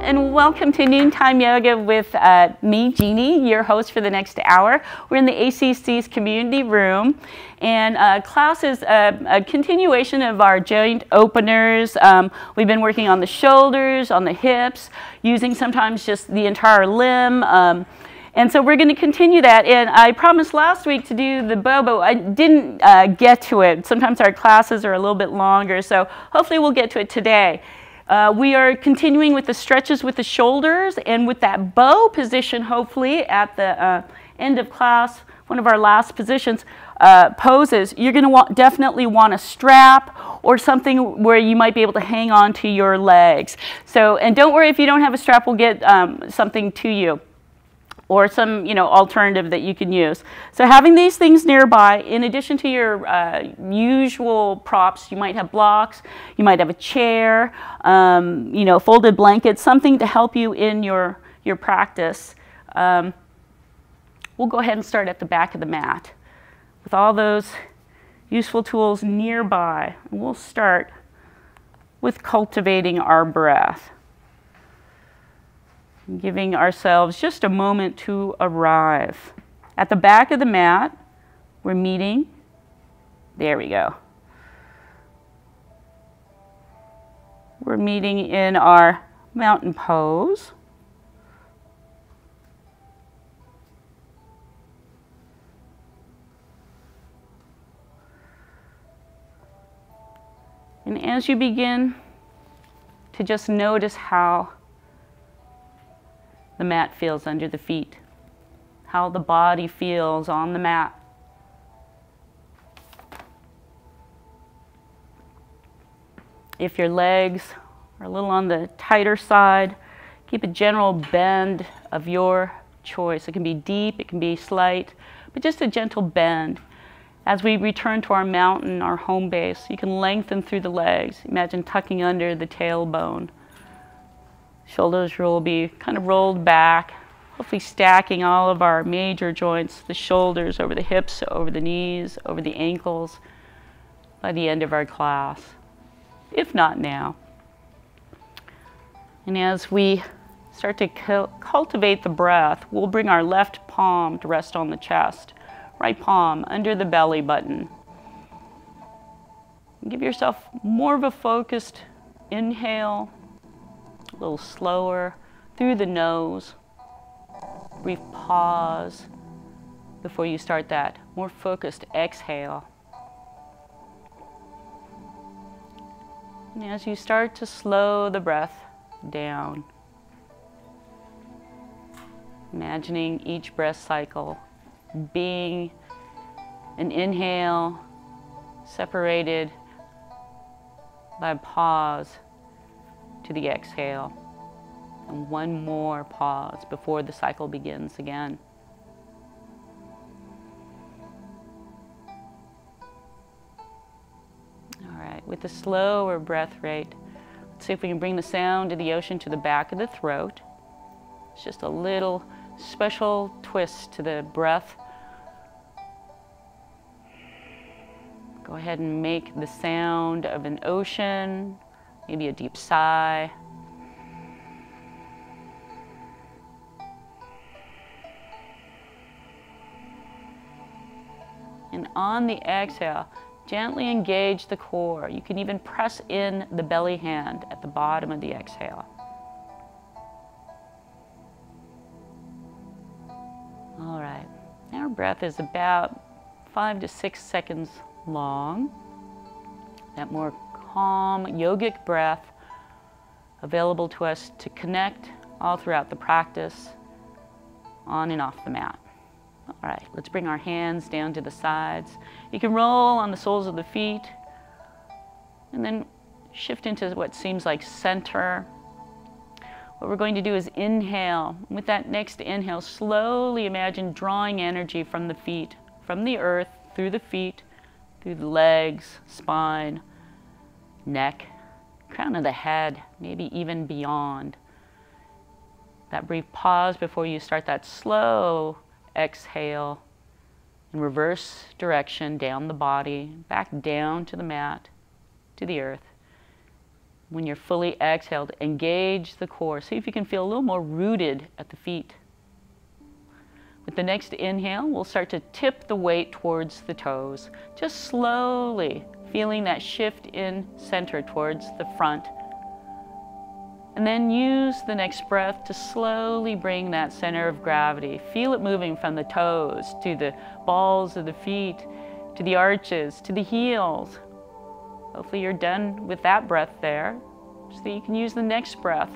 and welcome to Noontime Yoga with me, Jeani, your host for the next hour. We're in the ACC's community room, and class is a continuation of our joint openers. We've been working on the shoulders, on the hips, using sometimes just the entire limb. And so we're going to continue that, and I promised last week to do the bobo. I didn't get to it. Sometimes our classes are a little bit longer, so hopefully we'll get to it today. We are continuing with the stretches with the shoulders and with that bow position, hopefully, at the end of class, one of our last poses. You're going to definitely want a strap or something where you might be able to hang on to your legs. So, and don't worry if you don't have a strap, we'll get something to you, or some, alternative that you can use. So having these things nearby, in addition to your usual props, you might have blocks, you might have a chair, folded blankets, something to help you in your practice. We'll go ahead and start at the back of the mat with all those useful tools nearby. And we'll start with cultivating our breath. Giving ourselves just a moment to arrive. At the back of the mat, we're meeting. There we go. We're meeting in our mountain pose. And as you begin to just notice how the mat feels under the feet, how the body feels on the mat. If your legs are a little on the tighter side, keep a general bend of your choice. It can be deep, it can be slight, but just a gentle bend. As we return to our mountain, our home base, you can lengthen through the legs. Imagine tucking under the tailbone. Shoulders will be kind of rolled back, hopefully stacking all of our major joints, the shoulders over the hips, over the knees, over the ankles, by the end of our class, if not now. And as we start to cultivate the breath, we'll bring our left palm to rest on the chest, right palm under the belly button. Give yourself more of a focused inhale, a little slower through the nose. Brief pause before you start that more focused exhale. And as you start to slow the breath down, imagining each breath cycle being an inhale separated by a pause to the exhale, and one more pause before the cycle begins again. All right, with the slower breath rate, let's see if we can bring the sound of the ocean to the back of the throat. It's just a little special twist to the breath. Go ahead and make the sound of an ocean, maybe a deep sigh. And on the exhale, gently engage the core. You can even press in the belly hand at the bottom of the exhale. All right, our breath is about 5 to 6 seconds long. That more calm, yogic breath available to us to connect all throughout the practice, on and off the mat. All right, let's bring our hands down to the sides. You can roll on the soles of the feet and then shift into what seems like center. What we're going to do is inhale. With that next inhale, slowly imagine drawing energy from the feet, from the earth, through the feet, through the legs, spine, neck, crown of the head, maybe even beyond. That brief pause before you start that slow exhale in reverse direction down the body, back down to the mat, to the earth. When you're fully exhaled, engage the core. See if you can feel a little more rooted at the feet. With the next inhale, we'll start to tip the weight towards the toes, just slowly feeling that shift in center towards the front. And then use the next breath to slowly bring that center of gravity. Feel it moving from the toes to the balls of the feet, to the arches, to the heels. Hopefully you're done with that breath there, so that you can use the next breath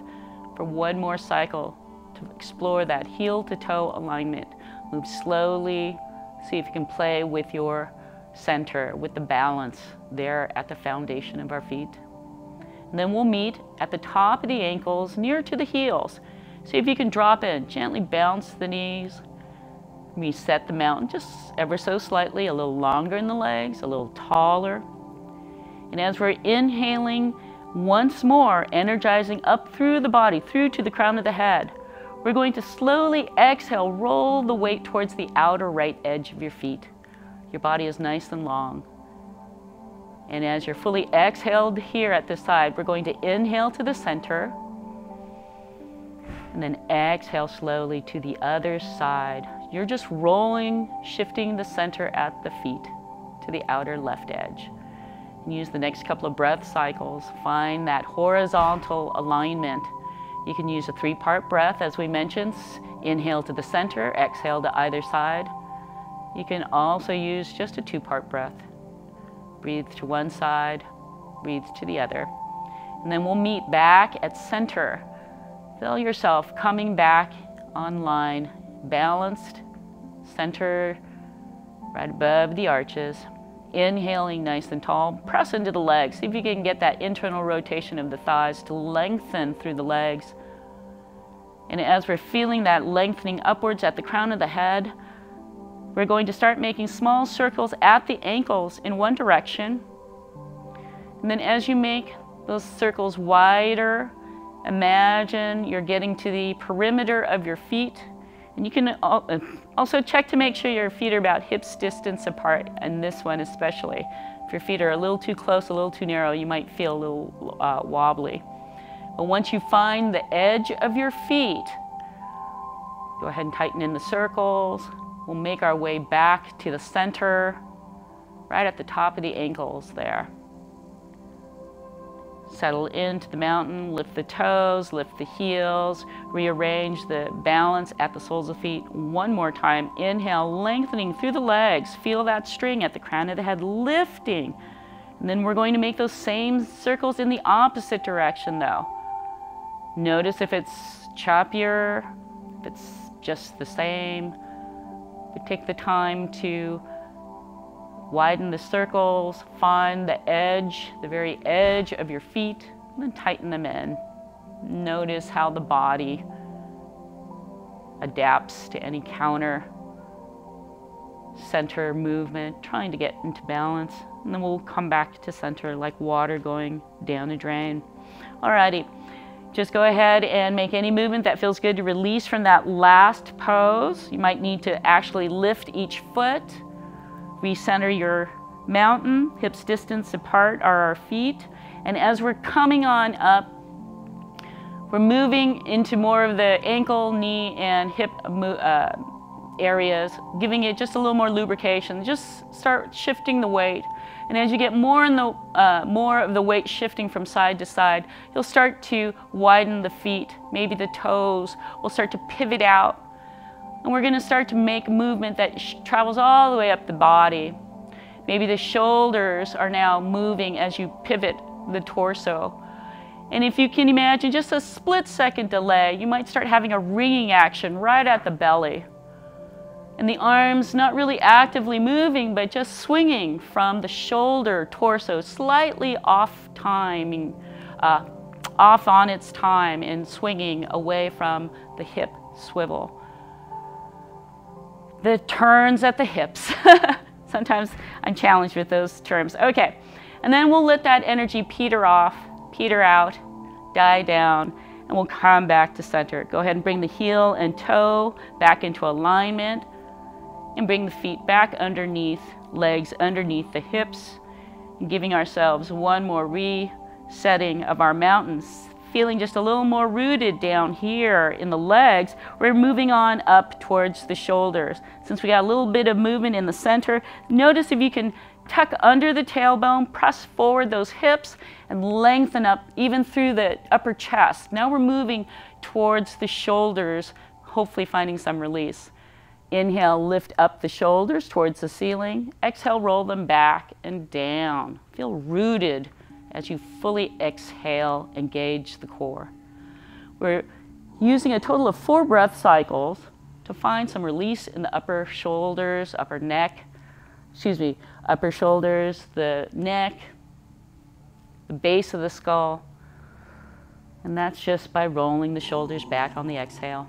for one more cycle to explore that heel to toe alignment. Move slowly, see if you can play with your center, with the balance there at the foundation of our feet. And then we'll meet at the top of the ankles, near to the heels. See if you can drop in, gently bounce the knees. Reset the mountain just ever so slightly, a little longer in the legs, a little taller. And as we're inhaling once more, energizing up through the body, through to the crown of the head, we're going to slowly exhale, roll the weight towards the outer right edge of your feet. Your body is nice and long. And as you're fully exhaled here at this side, we're going to inhale to the center, and then exhale slowly to the other side. You're just rolling, shifting the center at the feet to the outer left edge. And use the next couple of breath cycles. Find that horizontal alignment. You can use a 3-part breath, as we mentioned. Inhale to the center, exhale to either side. You can also use just a 2-part breath. Breathe to one side, breathe to the other. And then we'll meet back at center. Feel yourself coming back online, balanced, center, right above the arches. Inhaling nice and tall, press into the legs. See if you can get that internal rotation of the thighs to lengthen through the legs. And as we're feeling that lengthening upwards at the crown of the head, we're going to start making small circles at the ankles in one direction. And then as you make those circles wider, imagine you're getting to the perimeter of your feet. And you can also check to make sure your feet are about hips distance apart, and this one especially. If your feet are a little too close, a little too narrow, you might feel a little wobbly. But once you find the edge of your feet, go ahead and tighten in the circles. We'll make our way back to the center, right at the top of the ankles there. Settle into the mountain, lift the toes, lift the heels, rearrange the balance at the soles of feet. One more time, inhale, lengthening through the legs. Feel that string at the crown of the head lifting. And then we're going to make those same circles in the opposite direction though. Notice if it's choppier, if it's just the same. But take the time to widen the circles, find the edge, the very edge of your feet, and then tighten them in. Notice how the body adapts to any counter center movement, trying to get into balance. And then we'll come back to center like water going down a drain. Alrighty, just go ahead and make any movement that feels good to release from that last pose. You might need to actually lift each foot. Recenter your mountain, hips distance apart are our feet. And as we're coming on up, we're moving into more of the ankle, knee, and hip areas, giving it just a little more lubrication. Just start shifting the weight. And as you get more of the weight shifting from side to side, you'll start to widen the feet. Maybe the toes will start to pivot out. And we're going to start to make movement that travels all the way up the body. Maybe the shoulders are now moving as you pivot the torso. And if you can imagine just a split-second delay, you might start having a ringing action right at the belly. And the arms not really actively moving, but just swinging from the shoulder, torso, slightly off timing, off on its time and swinging away from the hip swivel. The turns at the hips. Sometimes I'm challenged with those terms. Okay, and then we'll let that energy peter off, peter out, die down, and we'll come back to center. Go ahead and bring the heel and toe back into alignment, and bring the feet back underneath, legs underneath the hips, and giving ourselves one more setting of our mountains. Feeling just a little more rooted down here in the legs, we're moving on up towards the shoulders. Since we got a little bit of movement in the center, notice if you can tuck under the tailbone, press forward those hips, and lengthen up even through the upper chest. Now we're moving towards the shoulders, hopefully finding some release. Inhale, lift up the shoulders towards the ceiling. Exhale, roll them back and down. Feel rooted as you fully exhale, engage the core. We're using a total of 4 breath cycles to find some release in the upper shoulders, upper shoulders, the neck, the base of the skull. And that's just by rolling the shoulders back on the exhale.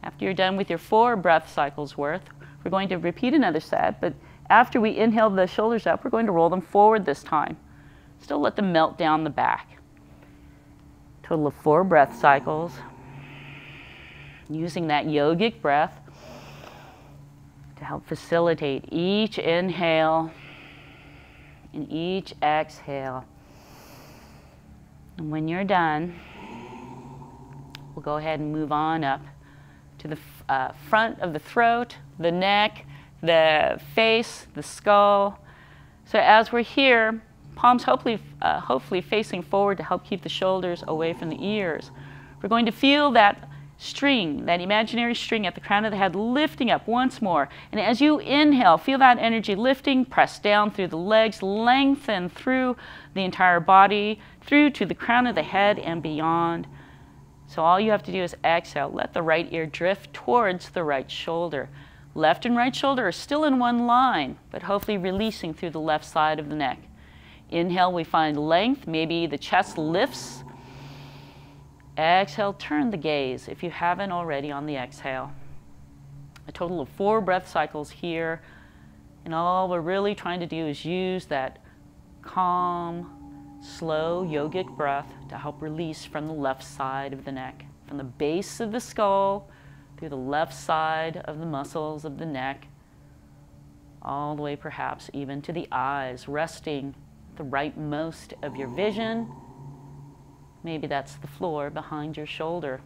After you're done with your 4 breath cycles worth, we're going to repeat another set, but after we inhale the shoulders up, we're going to roll them forward this time. Still let them melt down the back. Total of 4 breath cycles. Using that yogic breath to help facilitate each inhale and each exhale. And when you're done, we'll go ahead and move on up to the front of the throat, the neck, the face, the skull. So as we're here, palms hopefully facing forward to help keep the shoulders away from the ears. We're going to feel that string, that imaginary string at the crown of the head lifting up once more. And as you inhale, feel that energy lifting, press down through the legs, lengthen through the entire body, through to the crown of the head and beyond. So all you have to do is exhale. Let the right ear drift towards the right shoulder. Left and right shoulder are still in one line, but hopefully releasing through the left side of the neck. Inhale, we find length. Maybe the chest lifts. Exhale, turn the gaze if you haven't already on the exhale. A total of 4 breath cycles here. And all we're really trying to do is use that calm, slow yogic breath to help release from the left side of the neck, from the base of the skull, through the left side of the muscles of the neck, all the way perhaps even to the eyes, resting the rightmost of your vision. Maybe that's the floor behind your shoulder.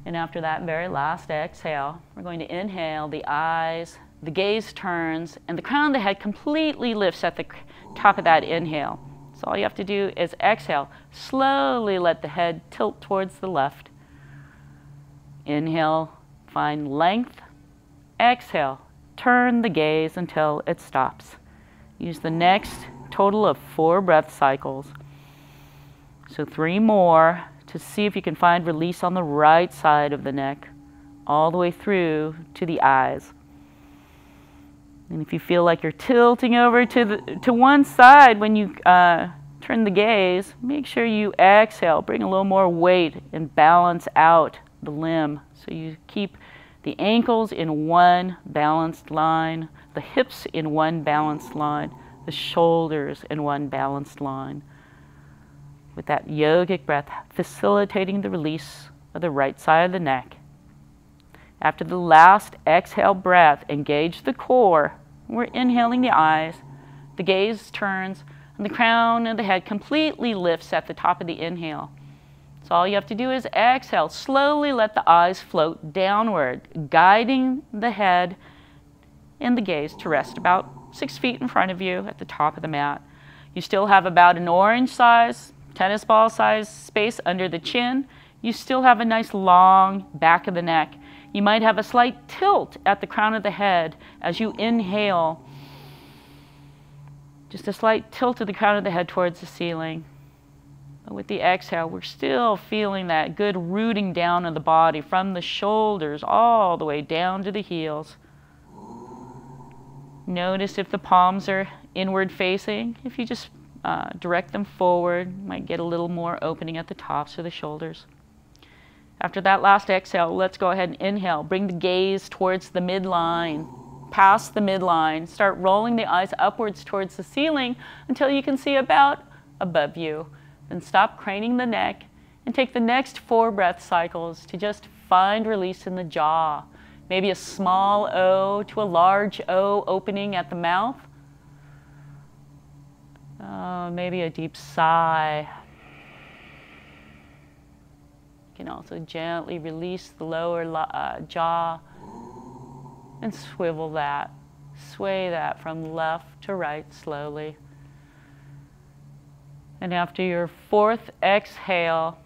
And after that very last exhale, we're going to inhale, the eyes, the gaze turns, and the crown of the head completely lifts at the top of that inhale. So all you have to do is exhale. Slowly let the head tilt towards the left. Inhale, find length. Exhale, turn the gaze until it stops. Use the next total of 4 breath cycles. So 3 more to see if you can find release on the right side of the neck, all the way through to the eyes. And if you feel like you're tilting over to one side when you turn the gaze, make sure you exhale, bring a little more weight and balance out the limb. So you keep the ankles in one balanced line, the hips in one balanced line, the shoulders in one balanced line. With that yogic breath, facilitating the release of the right side of the neck. After the last exhale breath, engage the core. We're inhaling the eyes, the gaze turns, and the crown of the head completely lifts at the top of the inhale. So all you have to do is exhale. Slowly let the eyes float downward, guiding the head and the gaze to rest about 6 feet in front of you at the top of the mat. You still have about an orange size, tennis ball size space under the chin. You still have a nice long back of the neck. You might have a slight tilt at the crown of the head as you inhale. Just a slight tilt of the crown of the head towards the ceiling. But with the exhale, we're still feeling that good rooting down of the body from the shoulders all the way down to the heels. Notice if the palms are inward facing. If you just direct them forward, you might get a little more opening at the tops of the shoulders. After that last exhale, let's go ahead and inhale. Bring the gaze towards the midline, past the midline. Start rolling the eyes upwards towards the ceiling until you can see about above you. Then stop craning the neck and take the next 4 breath cycles to just find release in the jaw. Maybe a small O to a large O opening at the mouth. Maybe a deep sigh. You can also gently release the lower jaw and swivel that, sway that from left to right slowly. And after your fourth exhale,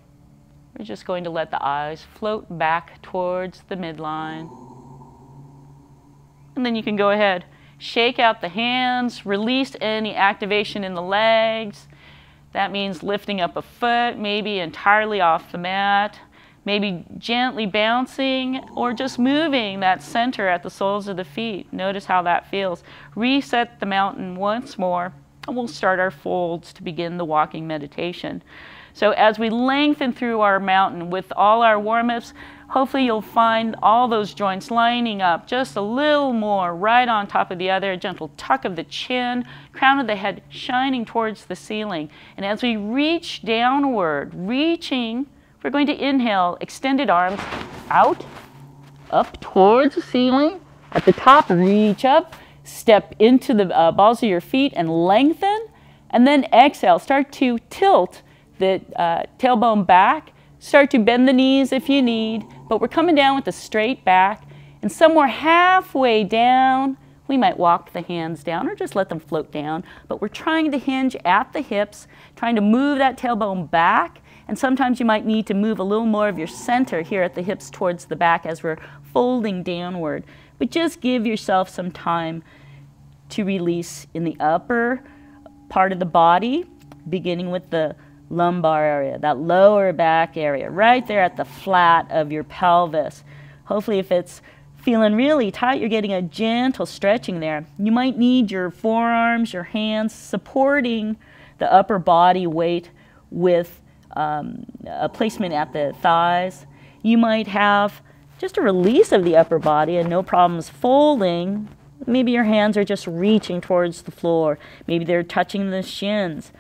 we're just going to let the eyes float back towards the midline. And then you can go ahead, shake out the hands, release any activation in the legs. That means lifting up a foot, maybe entirely off the mat, maybe gently bouncing or just moving that center at the soles of the feet. Notice how that feels. Reset the mountain once more, and we'll start our folds to begin the walking meditation. So as we lengthen through our mountain with all our warm-ups, hopefully you'll find all those joints lining up just a little more, right on top of the other, a gentle tuck of the chin, crown of the head shining towards the ceiling. And as we reach downward, reaching, we're going to inhale, extended arms out, up towards the ceiling. At the top, reach up, step into the balls of your feet and lengthen. And then exhale, start to tilt the tailbone back. Start to bend the knees if you need, but we're coming down with a straight back. And somewhere halfway down, we might walk the hands down or just let them float down. But we're trying to hinge at the hips, trying to move that tailbone back. And sometimes you might need to move a little more of your center here at the hips towards the back as we're folding downward. But just give yourself some time to release in the upper part of the body, beginning with the lumbar area, that lower back area, right there at the flat of your pelvis. Hopefully if it's feeling really tight, you're getting a gentle stretching there. You might need your forearms, your hands supporting the upper body weight with a placement at the thighs. You might have just a release of the upper body and no problems folding. Maybe your hands are just reaching towards the floor. Maybe they're touching the shins.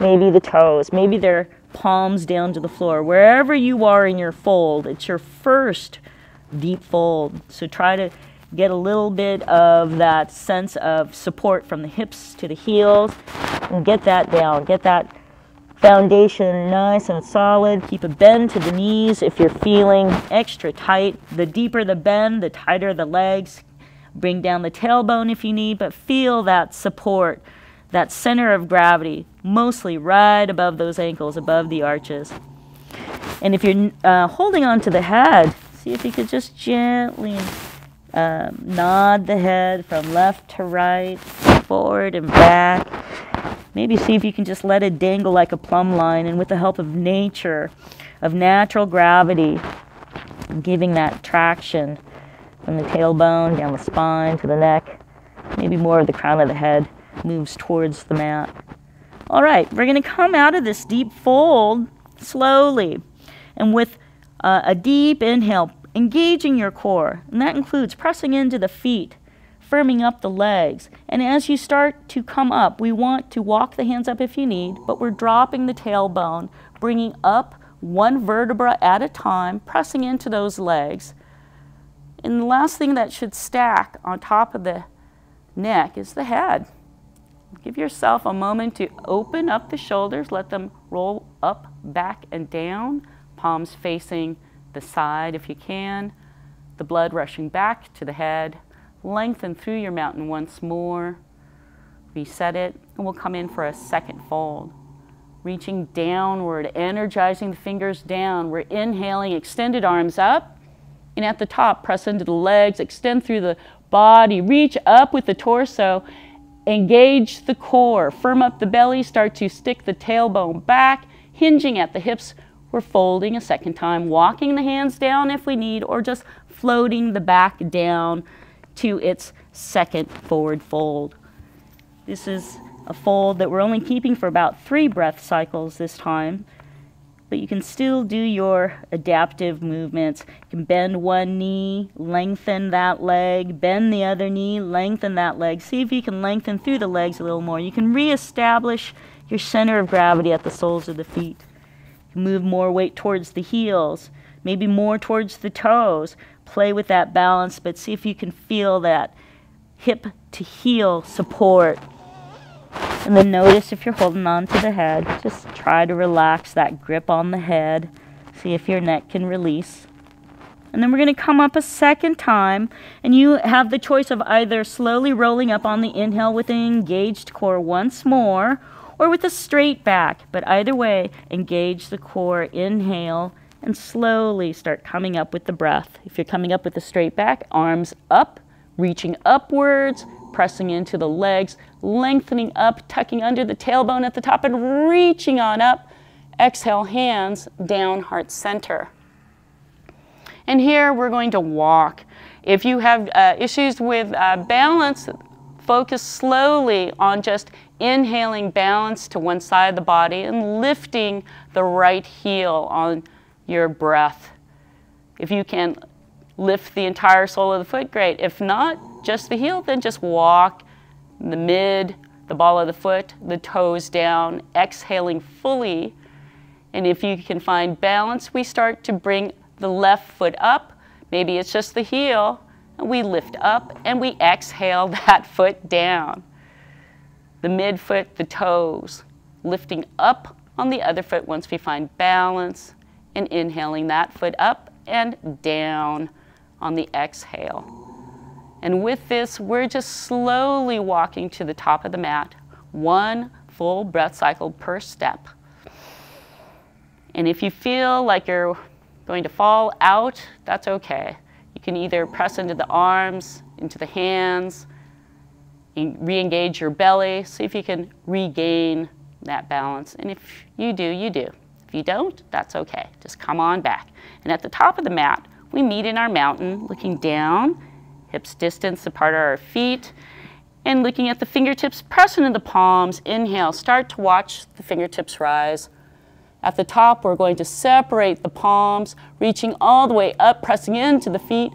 Maybe the toes, maybe their palms down to the floor. Wherever you are in your fold, it's your first deep fold. So try to get a little bit of that sense of support from the hips to the heels and get that down. Get that foundation nice and solid. Keep a bend to the knees if you're feeling extra tight. The deeper the bend, the tighter the legs. Bring down the tailbone if you need, but feel that support. That center of gravity, mostly right above those ankles, above the arches. And if you're holding on to the head, see if you could just gently nod the head from left to right, forward and back. Maybe see if you can just let it dangle like a plumb line, and with the help of nature, of natural gravity, giving that traction from the tailbone, down the spine, to the neck, maybe more of the crown of the head moves towards the mat. All right, we're going to come out of this deep fold slowly and with a deep inhale, engaging your core. And that includes pressing into the feet, firming up the legs. And as you start to come up, we want to walk the hands up if you need, but we're dropping the tailbone, bringing up one vertebra at a time, pressing into those legs. And the last thing that should stack on top of the neck is the head. Give yourself a moment to open up the shoulders, let them roll up, back, and down, palms facing the side if you can, the blood rushing back to the head. Lengthen through your mountain once more, reset it, and we'll come in for a second fold. Reaching downward, energizing the fingers down. We're inhaling, extended arms up, and at the top, press into the legs, extend through the body, reach up with the torso. Engage the core, firm up the belly, start to stick the tailbone back, hinging at the hips. We're folding a second time, walking the hands down if we need, or just floating the back down to its second forward fold. This is a fold that we're only keeping for about 3 breath cycles this time, but you can still do your adaptive movements. You can bend one knee, lengthen that leg, bend the other knee, lengthen that leg. See if you can lengthen through the legs a little more. You can reestablish your center of gravity at the soles of the feet. You can move more weight towards the heels, maybe more towards the toes. Play with that balance, but see if you can feel that hip to heel support. And then notice if you're holding on to the head, just try to relax that grip on the head. See if your neck can release. And then we're going to come up a second time, and you have the choice of either slowly rolling up on the inhale with an engaged core once more, or with a straight back. But either way, engage the core, inhale, and slowly start coming up with the breath. If you're coming up with a straight back, arms up, reaching upwards, pressing into the legs, lengthening up, tucking under the tailbone at the top, and reaching on up. Exhale, hands down, heart center. And here we're going to walk. If you have issues with balance, focus slowly on just inhaling balance to one side of the body and lifting the right heel on your breath. If you can lift the entire sole of the foot, great. If not, just the heel, then just walk the mid, the ball of the foot, the toes down, exhaling fully. And if you can find balance, we start to bring the left foot up. Maybe it's just the heel, and we lift up and we exhale that foot down. The midfoot, the toes, lifting up on the other foot once we find balance, and inhaling that foot up and down on the exhale. And with this, we're just slowly walking to the top of the mat, one full breath cycle per step. And if you feel like you're going to fall out, that's okay. You can either press into the arms, into the hands, re-engage your belly, see if you can regain that balance. And if you do, you do. If you don't, that's okay. Just come on back. And at the top of the mat, we meet in our mountain, looking down, hips distance apart of our feet, and looking at the fingertips, press into the palms. Inhale, start to watch the fingertips rise. At the top, we're going to separate the palms, reaching all the way up, pressing into the feet.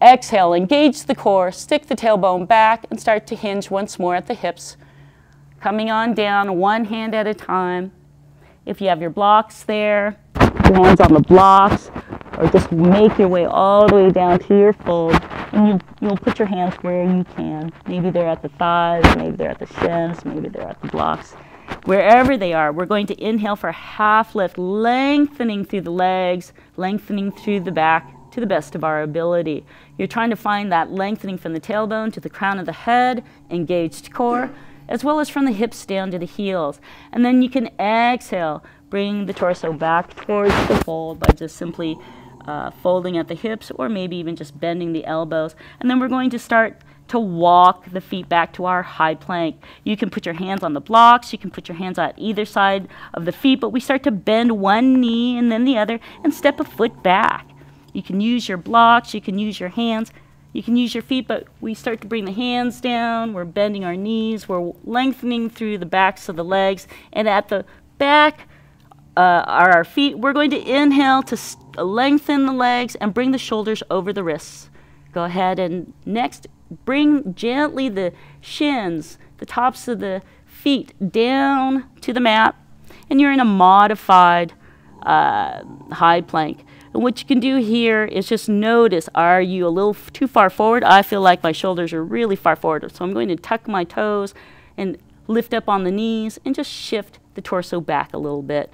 Exhale, engage the core, stick the tailbone back, and start to hinge once more at the hips. Coming on down, one hand at a time. If you have your blocks there, your hands on the blocks, or just make your way all the way down to your fold. And you'll put your hands where you can. Maybe they're at the thighs, maybe they're at the shins, maybe they're at the blocks. Wherever they are, we're going to inhale for half lift, lengthening through the legs, lengthening through the back to the best of our ability. You're trying to find that lengthening from the tailbone to the crown of the head, engaged core, as well as from the hips down to the heels. And then you can exhale, bring the torso back towards the fold by just simply folding at the hips, or maybe even just bending the elbows. And then we're going to start to walk the feet back to our high plank. You can put your hands on the blocks, you can put your hands on either side of the feet, but we start to bend one knee and then the other and step a foot back. You can use your blocks, you can use your hands, you can use your feet, but we start to bring the hands down, we're bending our knees, we're lengthening through the backs of the legs, and at the back are our feet. We're going to inhale to lengthen the legs and bring the shoulders over the wrists. Go ahead and next, bring gently the shins, the tops of the feet down to the mat, and you're in a modified high plank. And what you can do here is just notice, are you a little too far forward? I feel like my shoulders are really far forward, so I'm going to tuck my toes and lift up on the knees and just shift the torso back a little bit.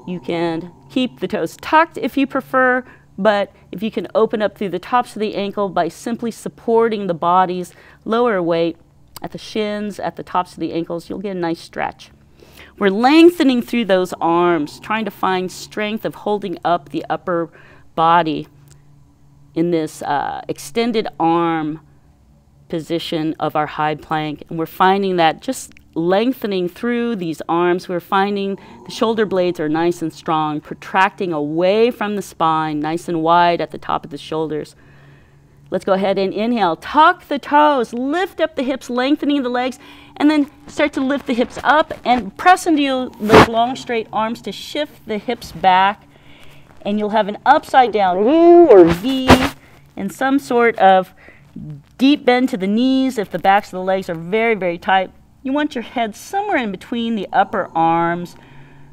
You can keep the toes tucked if you prefer, but if you can open up through the tops of the ankle by simply supporting the body's lower weight at the shins, at the tops of the ankles, you'll get a nice stretch. We're lengthening through those arms, trying to find strength of holding up the upper body in this extended arm position of our high plank. And we're finding that just lengthening through these arms, we're finding the shoulder blades are nice and strong, protracting away from the spine, nice and wide at the top of the shoulders. Let's go ahead and inhale, tuck the toes, lift up the hips, lengthening the legs, and then start to lift the hips up and press into those long straight arms to shift the hips back, and you'll have an upside down U or V and some sort of deep bend to the knees if the backs of the legs are very, very tight. You want your head somewhere in between the upper arms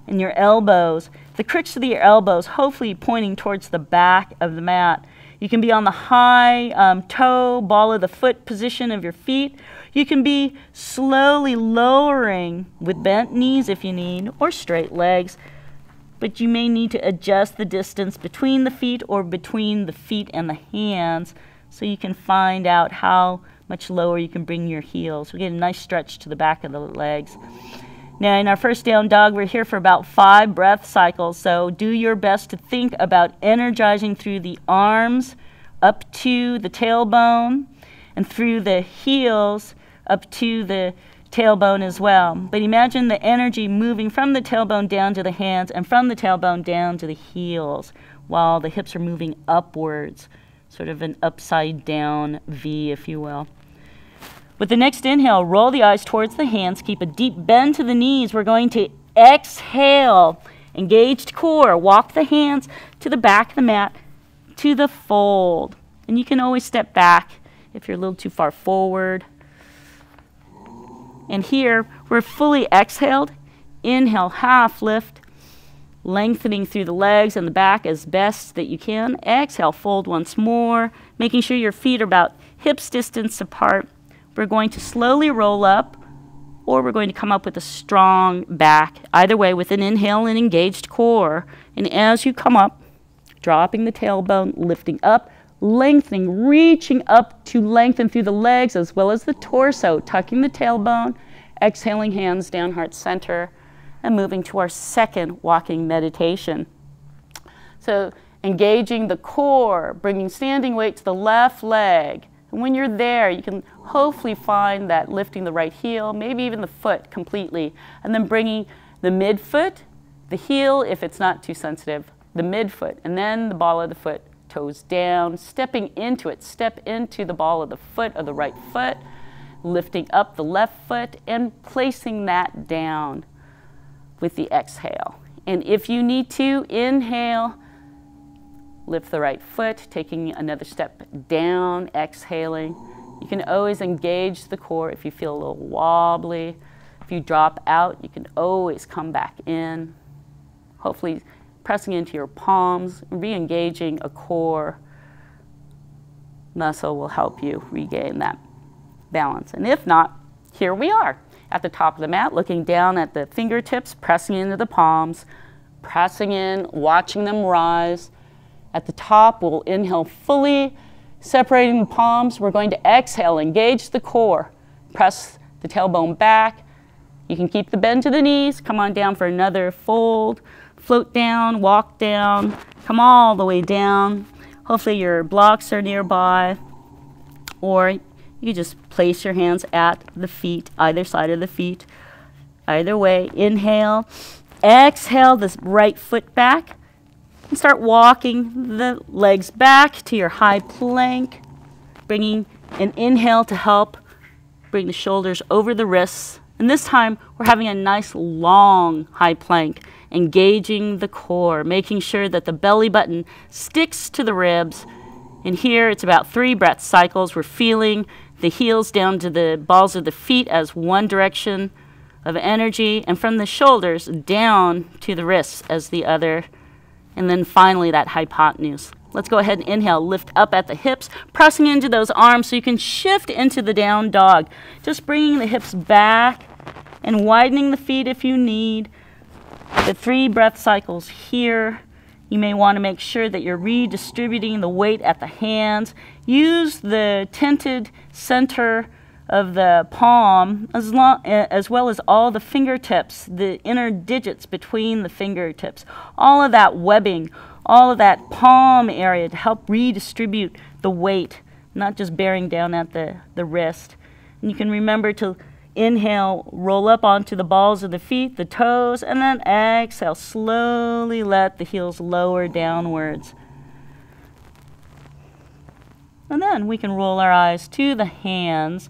and your elbows. The crooks of your elbows hopefully pointing towards the back of the mat. You can be on the high toe, ball of the foot position of your feet. You can be slowly lowering with bent knees if you need, or straight legs. But you may need to adjust the distance between the feet or between the feet and the hands so you can find out how much lower you can bring your heels. We get a nice stretch to the back of the legs. Now in our first down dog, we're here for about 5 breath cycles, so do your best to think about energizing through the arms up to the tailbone and through the heels up to the tailbone as well. But imagine the energy moving from the tailbone down to the hands and from the tailbone down to the heels while the hips are moving upwards, sort of an upside down V, if you will. With the next inhale, roll the eyes towards the hands. Keep a deep bend to the knees. We're going to exhale, engaged core. Walk the hands to the back of the mat, to the fold. And you can always step back if you're a little too far forward. And here, we're fully exhaled. Inhale, half lift, lengthening through the legs and the back as best that you can. Exhale, fold once more, making sure your feet are about hips distance apart. We're going to slowly roll up, or we're going to come up with a strong back. Either way, with an inhale and engaged core. And as you come up, dropping the tailbone, lifting up, lengthening, reaching up to lengthen through the legs as well as the torso, tucking the tailbone, exhaling hands down, heart center, and moving to our second walking meditation. So engaging the core, bringing standing weight to the left leg. And when you're there, you can hopefully find that lifting the right heel, maybe even the foot completely, and then bringing the midfoot, the heel if it's not too sensitive, the midfoot, and then the ball of the foot, toes down, stepping into it. Step into the ball of the foot of the right foot, lifting up the left foot and placing that down with the exhale. And if you need to, inhale, lift the right foot, taking another step down, exhaling. You can always engage the core if you feel a little wobbly. If you drop out, you can always come back in. Hopefully pressing into your palms, re-engaging a core muscle will help you regain that balance. And if not, here we are at the top of the mat, looking down at the fingertips, pressing into the palms, pressing in, watching them rise. At the top, we'll inhale fully, separating the palms. We're going to exhale, engage the core, press the tailbone back. You can keep the bend to the knees. Come on down for another fold. Float down, walk down, come all the way down. Hopefully your blocks are nearby. Or you just place your hands at the feet, either side of the feet. Either way, inhale, exhale the right foot back. And start walking the legs back to your high plank, bringing an inhale to help bring the shoulders over the wrists. And this time, we're having a nice long high plank, engaging the core, making sure that the belly button sticks to the ribs. And here, it's about 3 breath cycles. We're feeling the heels down to the balls of the feet as one direction of energy, and from the shoulders down to the wrists as the other. And then finally, that hypotenuse. Let's go ahead and inhale, lift up at the hips, pressing into those arms so you can shift into the down dog. Just bringing the hips back and widening the feet if you need. The 3 breath cycles here. You may want to make sure that you're redistributing the weight at the hands. Use the tented center of the palm as well as all the fingertips, the inner digits between the fingertips, all of that webbing, all of that palm area to help redistribute the weight, not just bearing down at the wrist. And you can remember to inhale, roll up onto the balls of the feet, the toes, and then exhale, slowly let the heels lower downwards. And then we can roll our eyes to the hands,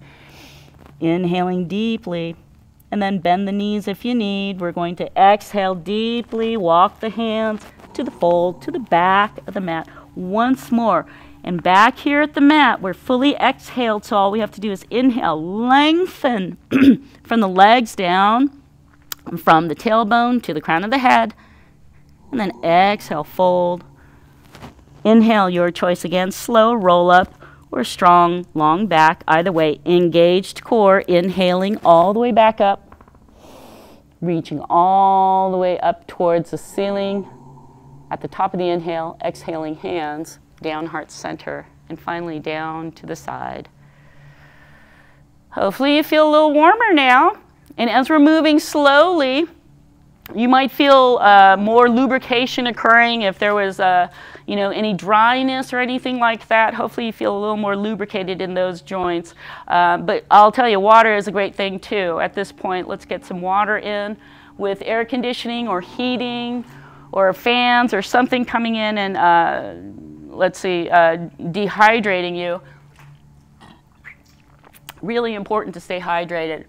inhaling deeply, and then bend the knees if you need. We're going to exhale deeply, walk the hands to the fold, to the back of the mat once more. And back here at the mat, we're fully exhaled, so all we have to do is inhale, lengthen from the legs down, from the tailbone to the crown of the head, and then exhale, fold. Inhale, your choice again, slow roll up or strong, long back. Either way, engaged core, inhaling all the way back up, reaching all the way up towards the ceiling. At the top of the inhale, exhaling hands, down heart center, and finally down to the side. Hopefully you feel a little warmer now. And as we're moving slowly, you might feel more lubrication occurring if there was any dryness or anything like that. Hopefully you feel a little more lubricated in those joints. But I'll tell you, water is a great thing too. At this point, let's get some water in with air conditioning or heating or fans or something coming in and, dehydrating you. Really important to stay hydrated.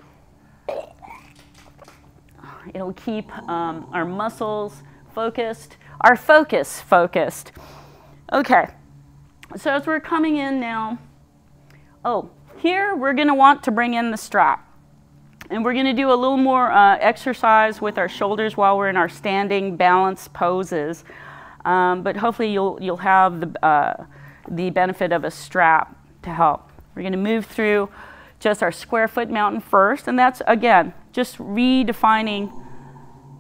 It'll keep our muscles focused, our focus focused. Okay, so as we're coming in now, here we're going to want to bring in the strap. And we're going to do a little more exercise with our shoulders while we're in our standing balance poses. But hopefully you'll have the benefit of a strap to help. We're going to move through just our square foot mountain first, and that's, again, just redefining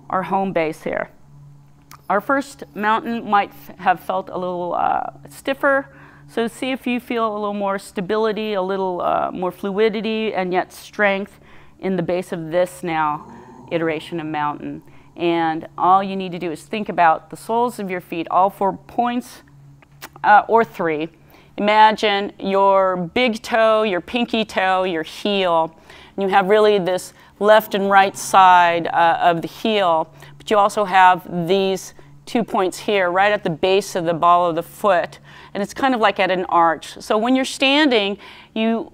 our home base here. Our first mountain might have felt a little stiffer, so see if you feel a little more stability, a little more fluidity, and yet strength in the base of this now iteration of mountain. And all you need to do is think about the soles of your feet, all 4 points or 3. Imagine your big toe, your pinky toe, your heel. And you have really this left and right side of the heel, but you also have these 2 points here right at the base of the ball of the foot. And it's kind of like at an arch. So when you're standing, you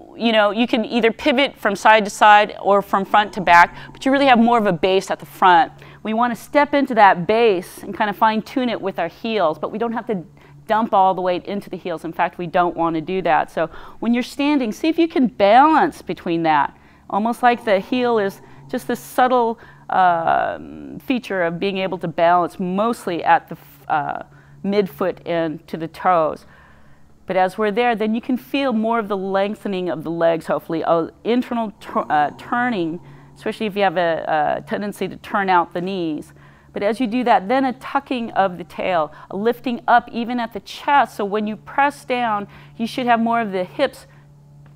can either pivot from side to side or from front to back, but you really have more of a base at the front. We want to step into that base and kind of fine-tune it with our heels, but we don't have to dump all the weight into the heels. In fact, we don't want to do that. So when you're standing, see if you can balance between that. Almost like the heel is just this subtle feature of being able to balance mostly at the midfoot and to the toes. But as we're there, then you can feel more of the lengthening of the legs, hopefully, internal turning, especially if you have a tendency to turn out the knees. But as you do that, then a tucking of the tail, a lifting up even at the chest, so when you press down, you should have more of the hips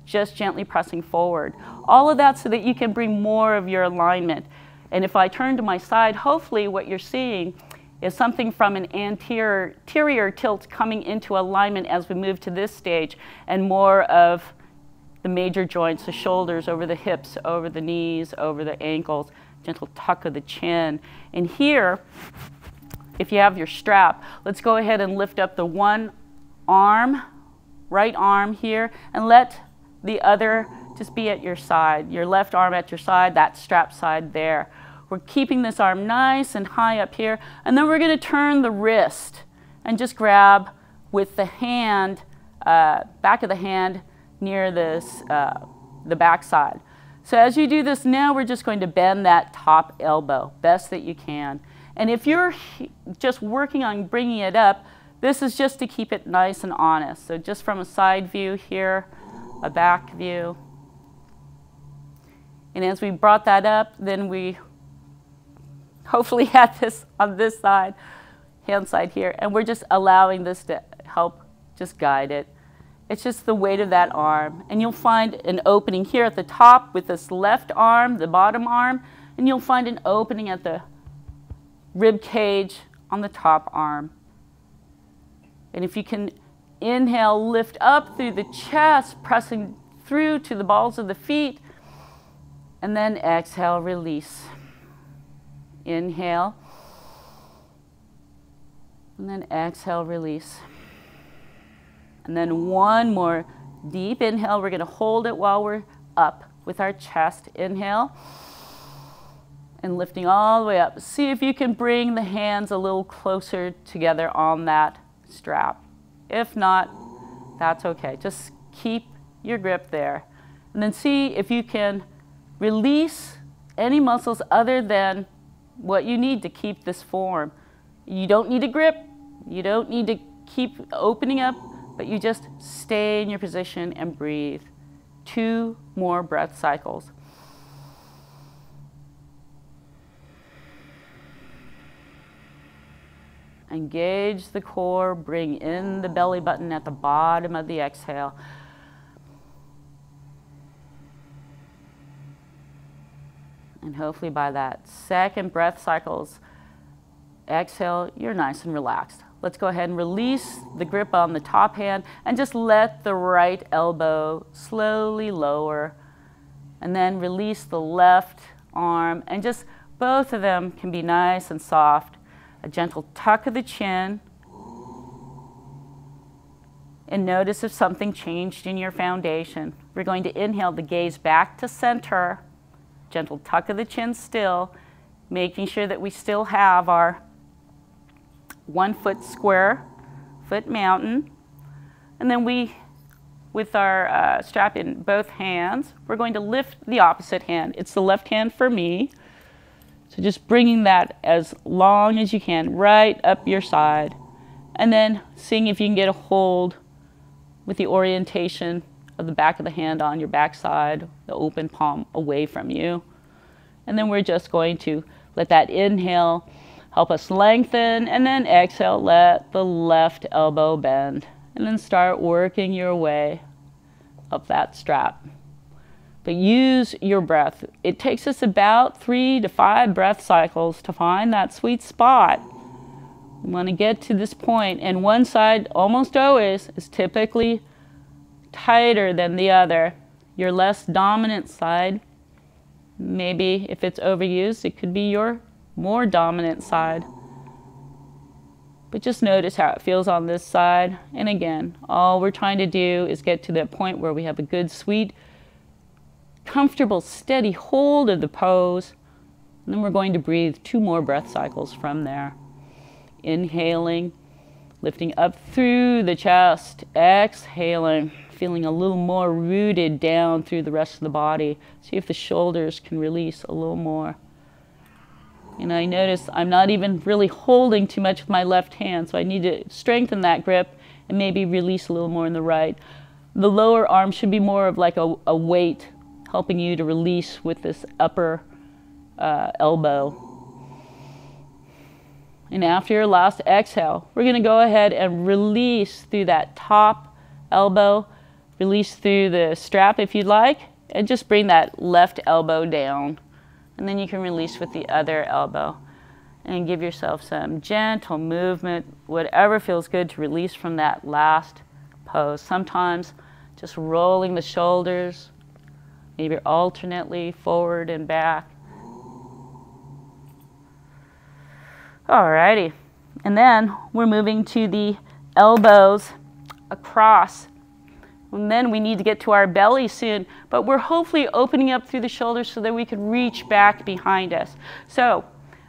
just gently pressing forward. All of that so that you can bring more of your alignment. And if I turn to my side, hopefully what you're seeing is something from an anterior tilt coming into alignment as we move to this stage, and more of the major joints, the shoulders over the hips, over the knees, over the ankles, gentle tuck of the chin. And here, if you have your strap, let's go ahead and lift up the one arm, right arm here, and let the other just be at your side. Your left arm at your side, that strap side there. We're keeping this arm nice and high up here, and then we're going to turn the wrist and just grab with the hand, back of the hand near this, the back side. So as you do this now, we're just going to bend that top elbow best that you can. And if you're just working on bringing it up, this is just to keep it nice and honest. So just from a side view here, a back view. And as we brought that up, then we hopefully had this on this side, hand side here, and we're just allowing this to help just guide it. It's just the weight of that arm. And you'll find an opening here at the top with this left arm, the bottom arm, and you'll find an opening at the rib cage on the top arm. And if you can inhale, lift up through the chest, pressing through to the balls of the feet, and then exhale, release. Inhale, and then exhale, release. And then one more deep inhale. We're going to hold it while we're up with our chest. Inhale, and lifting all the way up. See if you can bring the hands a little closer together on that strap. If not, that's okay. Just keep your grip there. And then see if you can release any muscles other than what you need to keep this form. You don't need to grip. You don't need to keep opening up, but you just stay in your position and breathe. 2 more breath cycles. Engage the core, bring in the belly button at the bottom of the exhale. And hopefully by that second breath cycles, exhale, you're nice and relaxed. Let's go ahead and release the grip on the top hand and just let the right elbow slowly lower. And then release the left arm, and just both of them can be nice and soft. A gentle tuck of the chin. And notice if something changed in your foundation. We're going to inhale the gaze back to center. Gentle tuck of the chin still, making sure that we still have our 1 foot square, foot mountain. And then with our strap in both hands, we're going to lift the opposite hand. It's the left hand for me. So just bringing that as long as you can, right up your side. And then seeing if you can get a hold with the orientation of the back of the hand on your back side, the open palm away from you. And then we're just going to let that inhale help us lengthen, and then exhale, let the left elbow bend. And then start working your way up that strap. But use your breath. It takes us about 3 to 5 breath cycles to find that sweet spot. We want to get to this point, and one side almost always is typically tighter than the other. Your less dominant side, maybe if it's overused, it could be your more dominant side. But just notice how it feels on this side. And again, all we're trying to do is get to that point where we have a good, sweet, comfortable, steady hold of the pose. And then we're going to breathe 2 more breath cycles from there. Inhaling, lifting up through the chest, exhaling, feeling a little more rooted down through the rest of the body. See if the shoulders can release a little more. And I notice I'm not even really holding too much with my left hand, so I need to strengthen that grip and maybe release a little more in the right. The lower arm should be more of like a weight, helping you to release with this upper elbow. And after your last exhale, we're going to go ahead and release through that top elbow, release through the strap if you'd like, and just bring that left elbow down. And then you can release with the other elbow. And give yourself some gentle movement, whatever feels good to release from that last pose. Sometimes just rolling the shoulders, maybe alternately forward and back. Alrighty, and then we're moving to the elbows across. And then we need to get to our belly soon, but we're hopefully opening up through the shoulders so that we can reach back behind us. So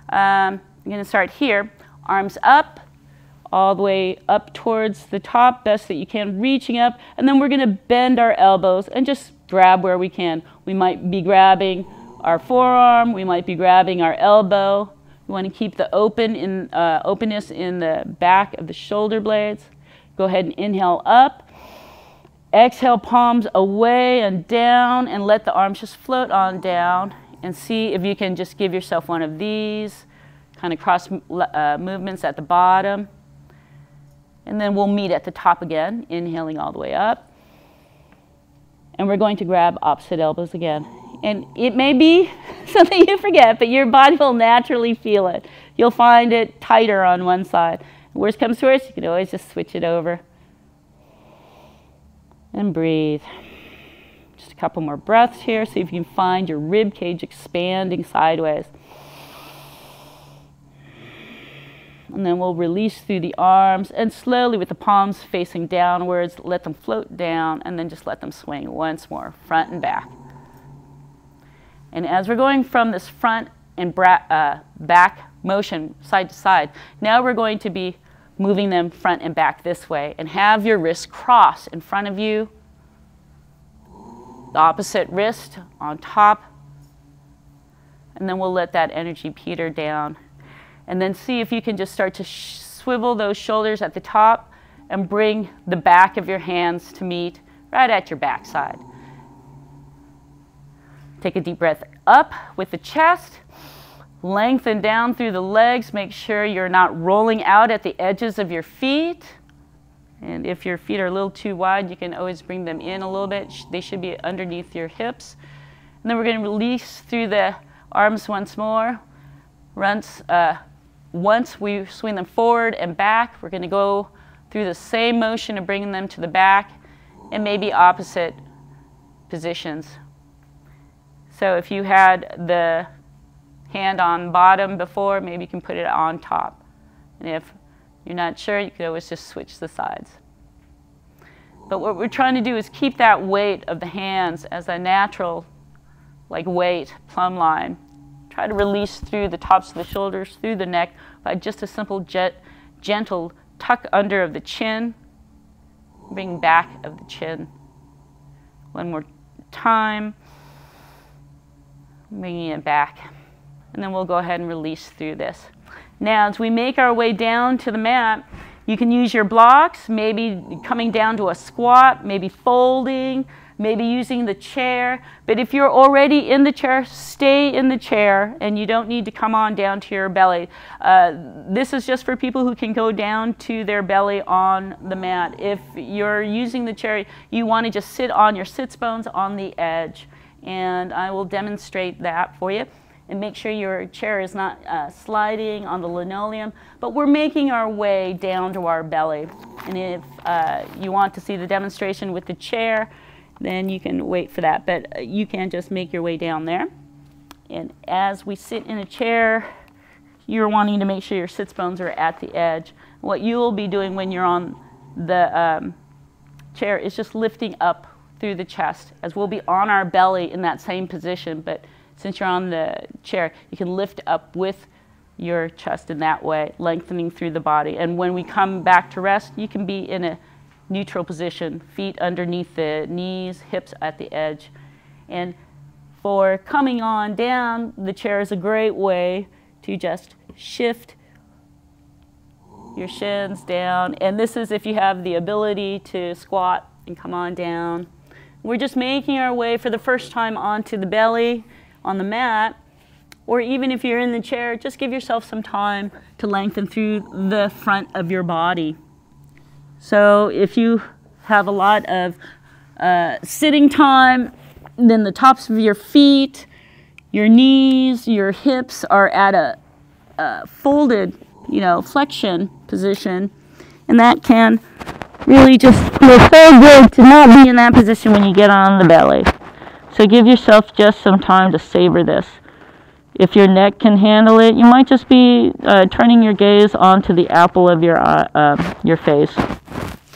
I'm going to start here, arms up, all the way up towards the top, best that you can, reaching up, and then we're going to bend our elbows and just grab where we can. We might be grabbing our forearm, we might be grabbing our elbow. We want to keep the openness in the back of the shoulder blades. Go ahead and inhale up. Exhale, palms away and down, and let the arms just float on down. And see if you can just give yourself one of these kind of cross movements at the bottom. And then we'll meet at the top again, inhaling all the way up. And we're going to grab opposite elbows again. And it may be something you forget, but your body will naturally feel it. You'll find it tighter on one side. Worst comes to worst, you can always just switch it over. And breathe. Just a couple more breaths here. See if you can find your rib cage expanding sideways. And then we'll release through the arms and slowly with the palms facing downwards, let them float down and then just let them swing once more, front and back. And as we're going from this front and back motion side to side, now we're going to be moving them front and back this way, and have your wrists cross in front of you. The opposite wrist on top. And then we'll let that energy peter down. And then see if you can just start to swivel those shoulders at the top and bring the back of your hands to meet right at your backside. Take a deep breath up with the chest. Lengthen down through the legs. Make sure you're not rolling out at the edges of your feet. And if your feet are a little too wide, you can always bring them in a little bit. They should be underneath your hips. And then we're going to release through the arms once more. Once we swing them forward and back, we're going to go through the same motion of bringing them to the back and maybe opposite positions. So if you had the hand on bottom before, maybe you can put it on top. And if you're not sure, you could always just switch the sides. But what we're trying to do is keep that weight of the hands as a natural, like weight, plumb line. Try to release through the tops of the shoulders, through the neck, by just a simple gentle tuck under of the chin. Bring back of the chin. One more time. Bringing it back. And then we'll go ahead and release through this. Now, as we make our way down to the mat, you can use your blocks, maybe coming down to a squat, maybe folding, maybe using the chair. But if you're already in the chair, stay in the chair, and you don't need to come on down to your belly. This is just for people who can go down to their belly on the mat. If you're using the chair, you want to just sit on your sits bones on the edge. And I will demonstrate that for you. And make sure your chair is not sliding on the linoleum, but we're making our way down to our belly. And if you want to see the demonstration with the chair, then you can wait for that, but you can just make your way down there. And as we sit in a chair, you're wanting to make sure your sits bones are at the edge. What you'll be doing when you're on the chair is just lifting up through the chest, as we'll be on our belly in that same position, but since you're on the chair, you can lift up with your chest in that way, lengthening through the body. And when we come back to rest, you can be in a neutral position, feet underneath the knees, hips at the edge. And for coming on down, the chair is a great way to just shift your shins down. And this is if you have the ability to squat and come on down. We're just making our way for the first time onto the belly on the mat, or even if you're in the chair, just give yourself some time to lengthen through the front of your body. So if you have a lot of sitting time, then the tops of your feet, your knees, your hips are at a folded, flexion position, and that can really just feel so good to not be in that position when you get on the belly. So give yourself just some time to savor this. If your neck can handle it, you might just be turning your gaze onto the apple of your face.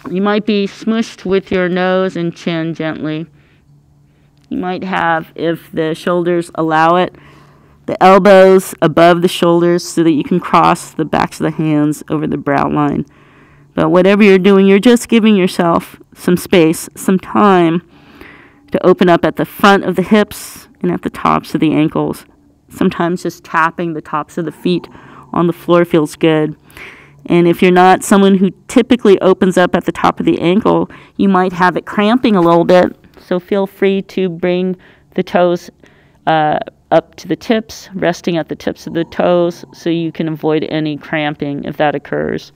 You might be smushed with your nose and chin gently. You might have, if the shoulders allow it, the elbows above the shoulders so that you can cross the backs of the hands over the brow line. But whatever you're doing, you're just giving yourself some space, some time to open up at the front of the hips and at the tops of the ankles. Sometimes just tapping the tops of the feet on the floor feels good. And if you're not someone who typically opens up at the top of the ankle, you might have it cramping a little bit. So feel free to bring the toes up to the tips, resting at the tips of the toes so you can avoid any cramping if that occurs.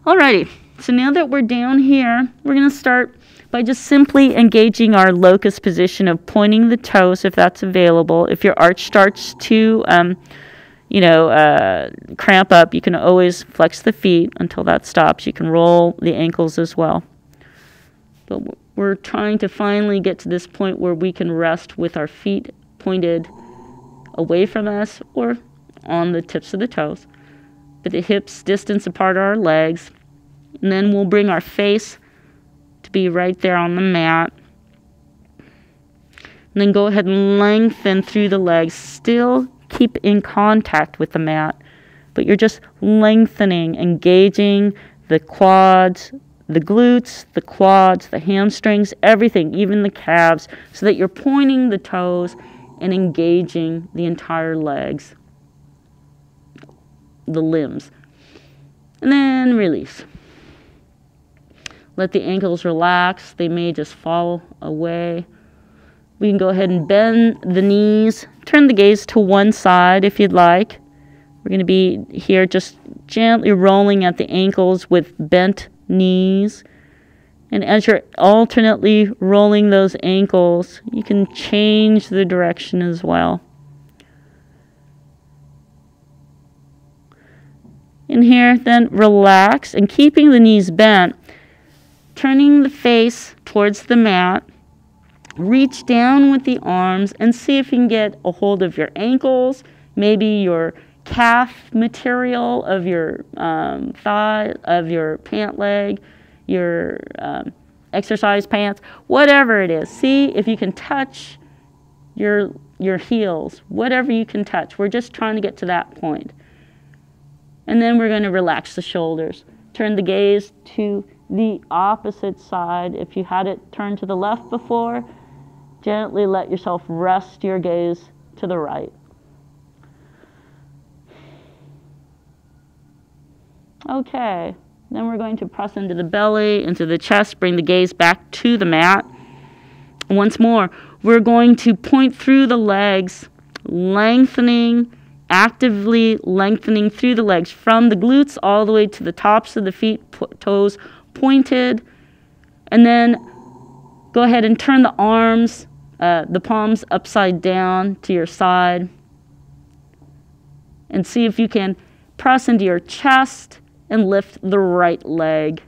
Alrighty, so now that we're down here, we're going to start by just simply engaging our locust position of pointing the toes if that's available. If your arch starts to, cramp up, you can always flex the feet until that stops. You can roll the ankles as well. But we're trying to finally get to this point where we can rest with our feet pointed away from us or on the tips of the toes. But the hips distance apart our legs. And then we'll bring our face to be right there on the mat. And then go ahead and lengthen through the legs. Still keep in contact with the mat, but you're just lengthening, engaging the quads, the glutes, the quads, the hamstrings, everything, even the calves, so that you're pointing the toes and engaging the entire legs, the limbs. And then release. let the ankles relax. They may just fall away. We can go ahead and bend the knees. Turn the gaze to one side if you'd like. We're going to be here just gently rolling at the ankles with bent knees. And as you're alternately rolling those ankles, you can change the direction as well. In here, then relax, and keeping the knees bent, turning the face towards the mat, reach down with the arms and see if you can get a hold of your ankles, maybe your calf material of your thigh, of your pant leg, your exercise pants, whatever it is. See if you can touch your heels, whatever you can touch. We're just trying to get to that point. And then we're going to relax the shoulders. Turn the gaze to the opposite side. If you had it turned to the left before, gently let yourself rest your gaze to the right. Okay, then we're going to press into the belly, into the chest, bring the gaze back to the mat. Once more, we're going to point through the legs, lengthening, actively lengthening through the legs from the glutes all the way to the tops of the feet, toes pointed. And then go ahead and turn the arms, the palms upside down to your side. And see if you can press into your chest and lift the right leg.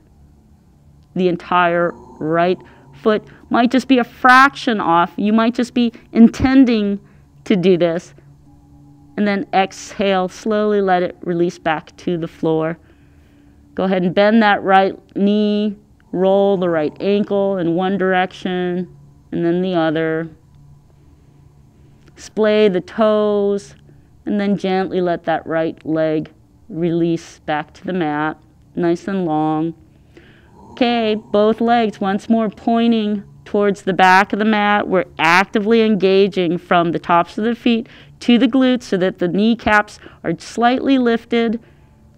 The entire right foot might just be a fraction off. You might just be intending to do this. And then exhale, slowly let it release back to the floor. Go ahead and bend that right knee, roll the right ankle in one direction and then the other. Splay the toes, and then gently let that right leg release back to the mat, nice and long. Okay, both legs once more pointing towards the back of the mat. We're actively engaging from the tops of the feet to the glutes so that the kneecaps are slightly lifted.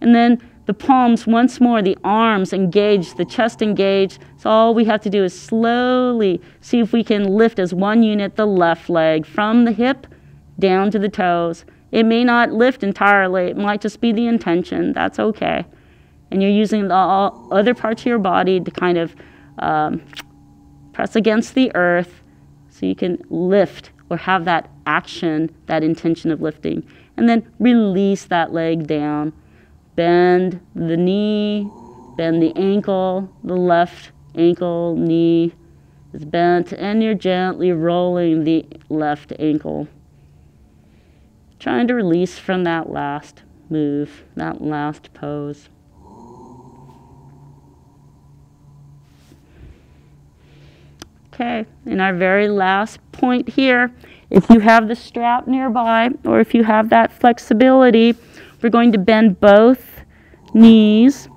And then the palms once more, the arms engaged, the chest engaged. So all we have to do is slowly see if we can lift as one unit the left leg from the hip down to the toes. It may not lift entirely. It might just be the intention. That's okay. And you're using the other parts of your body to kind of press against the earth so you can lift or have that action, that intention of lifting. And then release that leg down. Bend the knee, bend the ankle, the left ankle, knee is bent, and you're gently rolling the left ankle. Trying to release from that last move, that last pose. Okay, in our very last point here, if you have the strap nearby or if you have that flexibility, we're going to bend both knees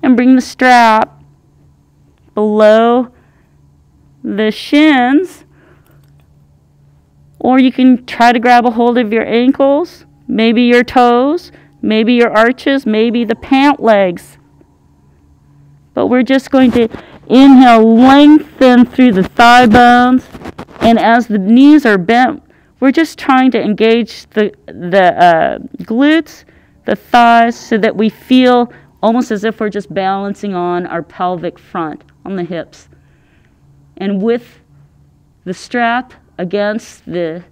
and bring the strap below the shins, or you can try to grab a hold of your ankles, maybe your toes, maybe your arches, maybe the pant legs. But we're just going to inhale, lengthen through the thigh bones, and as the knees are bent, we're just trying to engage the glutes, the thighs, so that we feel almost as if we're just balancing on our pelvic front, on the hips. And with the strap against the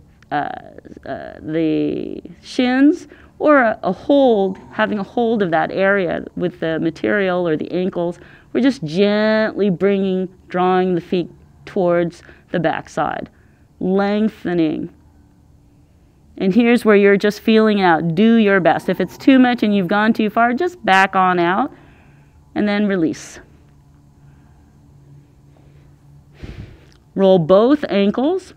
shins, or a hold, having a hold of that area with the material or the ankles, we're just gently drawing the feet towards the backside, lengthening. And here's where you're just feeling out. Do your best. If it's too much and you've gone too far, just back on out and then release. Roll both ankles,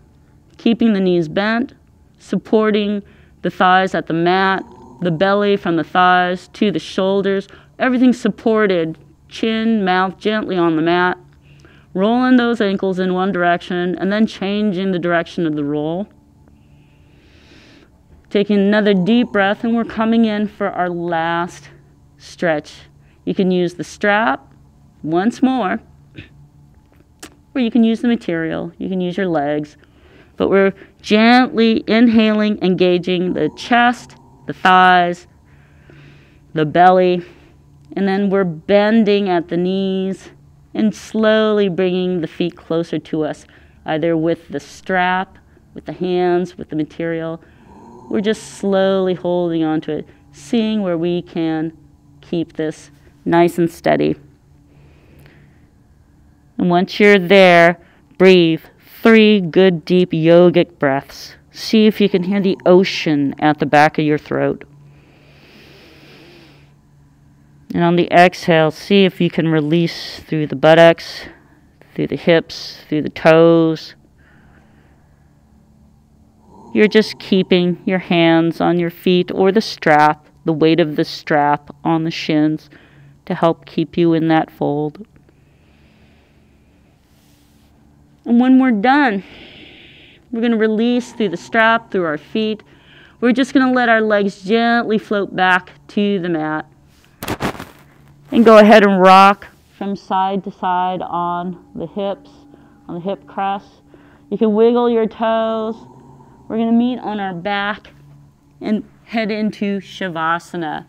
keeping the knees bent, supporting the thighs at the mat, the belly from the thighs to the shoulders, everything supported, chin, mouth gently on the mat. Rolling those ankles in one direction and then changing the direction of the roll. Taking another deep breath, and we're coming in for our last stretch. You can use the strap once more or you can use the material, you can use your legs, but we're gently inhaling, engaging the chest, the thighs, the belly, and then we're bending at the knees and slowly bringing the feet closer to us, either with the strap, with the hands, with the material. We're just slowly holding onto it, seeing where we can keep this nice and steady. And once you're there, breathe 3 good deep yogic breaths. See if you can hear the ocean at the back of your throat. And on the exhale, see if you can release through the buttocks, through the hips, through the toes. You're just keeping your hands on your feet or the strap, the weight of the strap on the shins to help keep you in that fold. And when we're done, we're going to release through the strap, through our feet. We're just going to let our legs gently float back to the mat. And go ahead and rock from side to side on the hips, on the hip crest. You can wiggle your toes. We're going to meet on our back and head into Shavasana.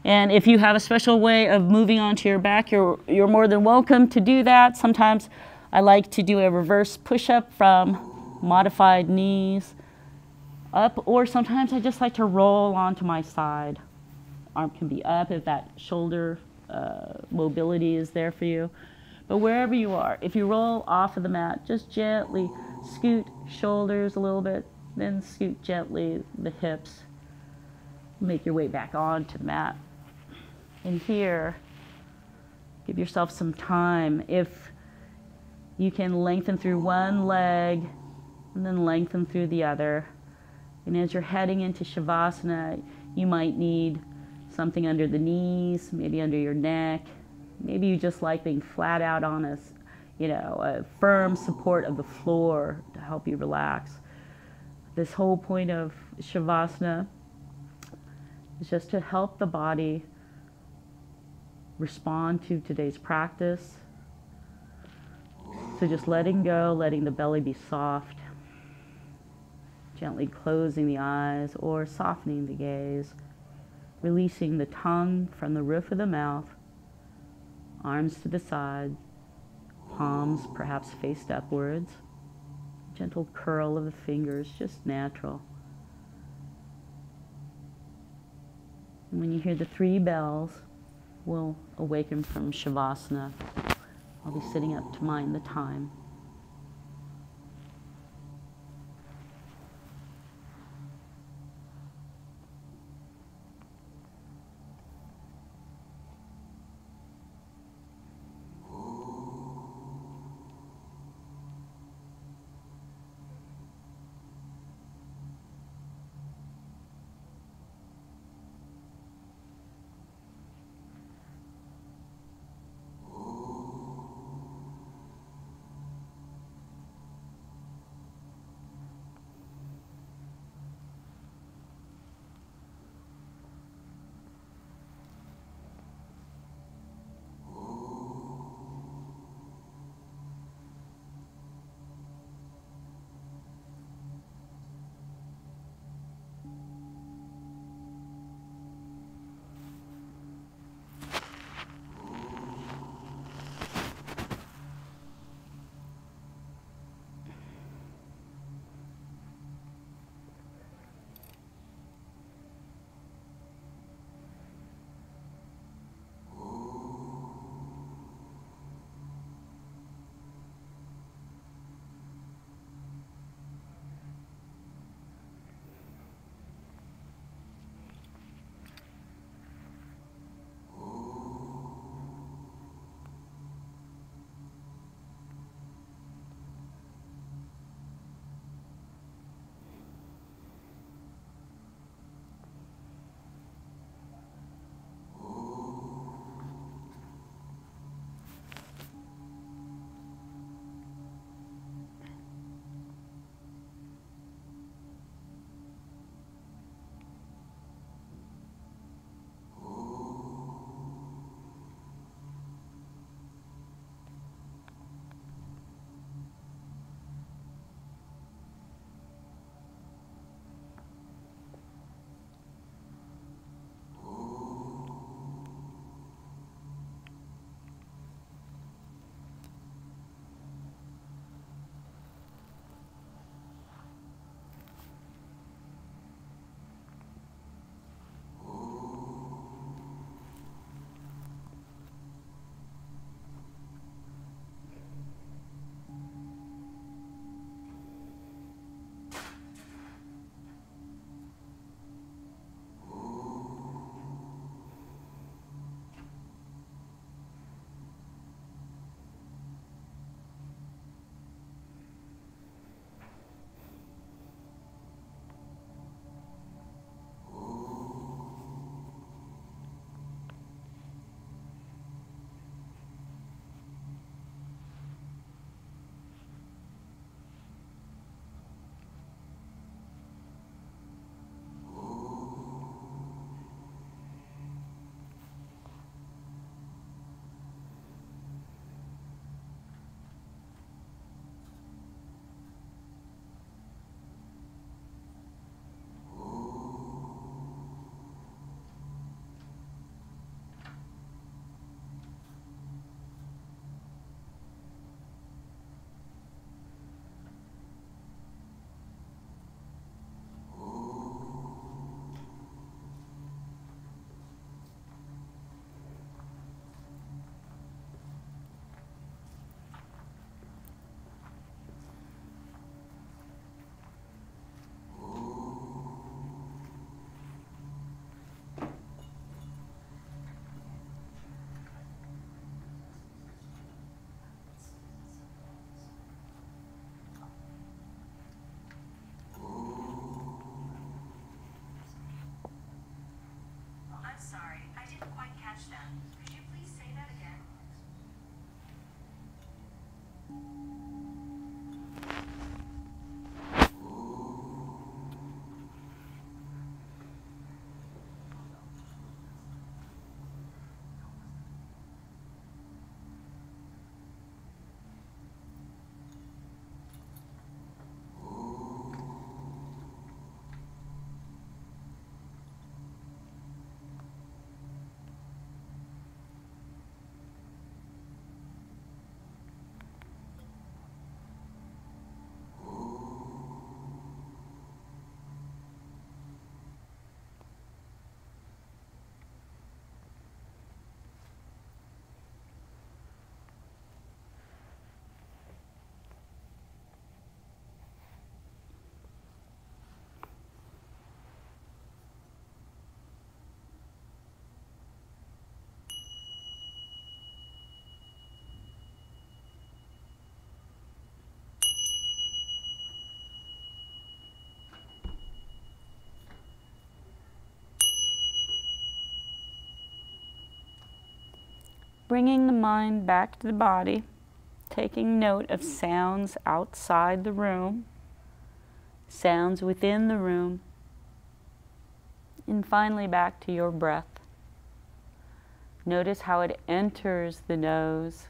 And if you have a special way of moving onto your back, you're more than welcome to do that. Sometimes I like to do a reverse push-up from modified knees up, or sometimes I just like to roll onto my side. Arm can be up if that shoulder mobility is there for you. But wherever you are, if you roll off of the mat, just gently scoot shoulders a little bit, then scoot gently the hips. Make your way back onto the mat. And here, give yourself some time. If you can lengthen through one leg and then lengthen through the other. And as you're heading into Shavasana, you might need something under the knees, maybe under your neck. Maybe you just like being flat out on a firm support of the floor to help you relax. This whole point of Shavasana is just to help the body respond to today's practice. So just letting go, letting the belly be soft, gently closing the eyes or softening the gaze. Releasing the tongue from the roof of the mouth, arms to the side, palms perhaps faced upwards, gentle curl of the fingers, just natural. And when you hear the 3 bells, we'll awaken from Shavasana. I'll be sitting up to mind the time. bringing the mind back to the body, taking note of sounds outside the room, sounds within the room, and finally back to your breath. Notice how it enters the nose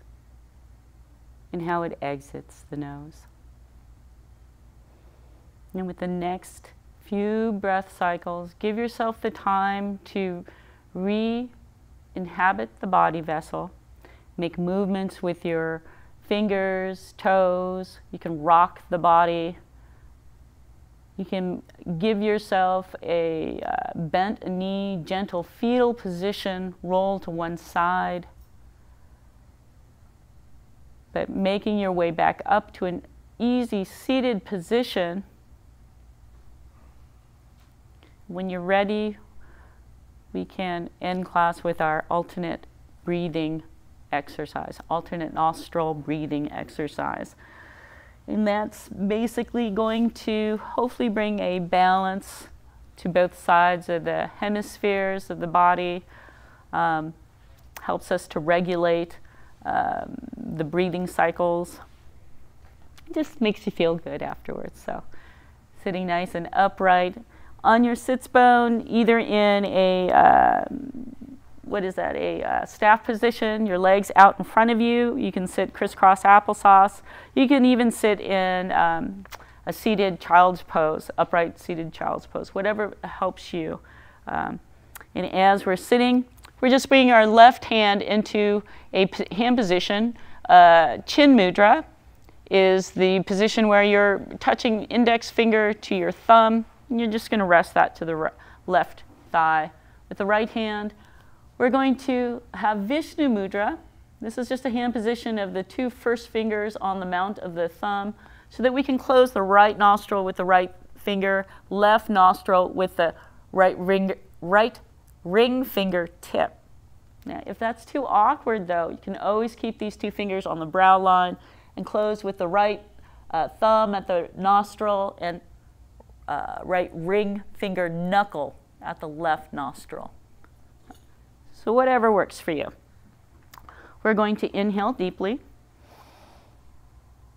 and how it exits the nose. And with the next few breath cycles, give yourself the time to re-inhabit the body vessel. Make movements with your fingers, toes. You can rock the body. You can give yourself a bent knee, gentle fetal position, roll to one side. But making your way back up to an easy seated position. When you're ready, we can end class with our alternate breathing exercise, alternate nostril breathing exercise. And that's basically going to hopefully bring a balance to both sides of the hemispheres of the body, helps us to regulate the breathing cycles. It just makes you feel good afterwards. So sitting nice and upright on your sits bone, either in a staff position, your legs out in front of you. You can sit crisscross applesauce. You can even sit in a seated child's pose, upright seated child's pose, whatever helps you. And as we're sitting, we're just bringing our left hand into a hand position. Chin mudra is the position where you're touching index finger to your thumb. And you're just going to rest that to the left thigh. With the right hand, we're going to have Vishnu mudra. This is just a hand position of the two first fingers on the mount of the thumb so that we can close the right nostril with the right finger, left nostril with the right ring finger tip. Now, if that's too awkward, though, you can always keep these two fingers on the brow line and close with the right thumb at the nostril and right ring finger knuckle at the left nostril. So whatever works for you. We're going to inhale deeply.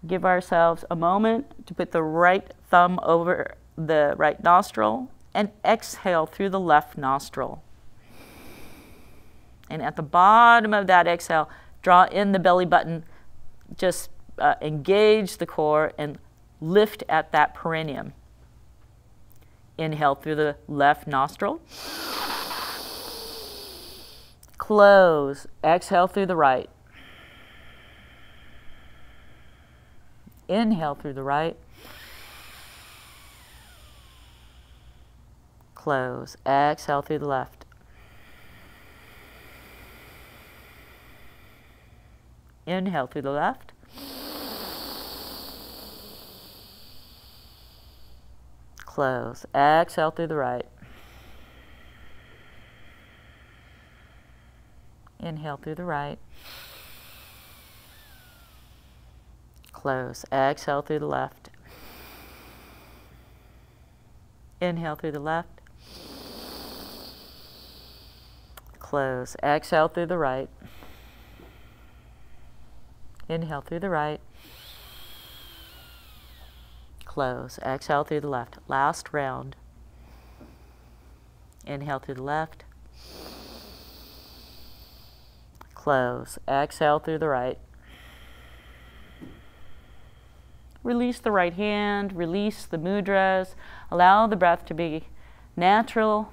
Give ourselves a moment to put the right thumb over the right nostril and exhale through the left nostril. And at the bottom of that exhale, draw in the belly button, just engage the core and lift at that perineum. Inhale through the left nostril. Close. Exhale through the right. Inhale through the right. Close. Exhale through the left. Inhale through the left. Close. Exhale through the right. Inhale through the right. Close. Exhale through the left. Inhale through the left. Close. Exhale through the right. Inhale through the right. Close. Exhale through the left. Last round. Inhale through the left. Close. Exhale through the right. Release the right hand. Release the mudras. Allow the breath to be natural.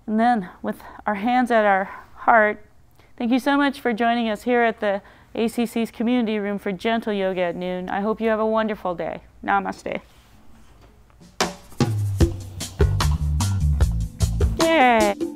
And then with our hands at our heart, thank you so much for joining us here at the ACC's Community Room for Gentle Yoga at noon. I hope you have a wonderful day. Namaste. Yay!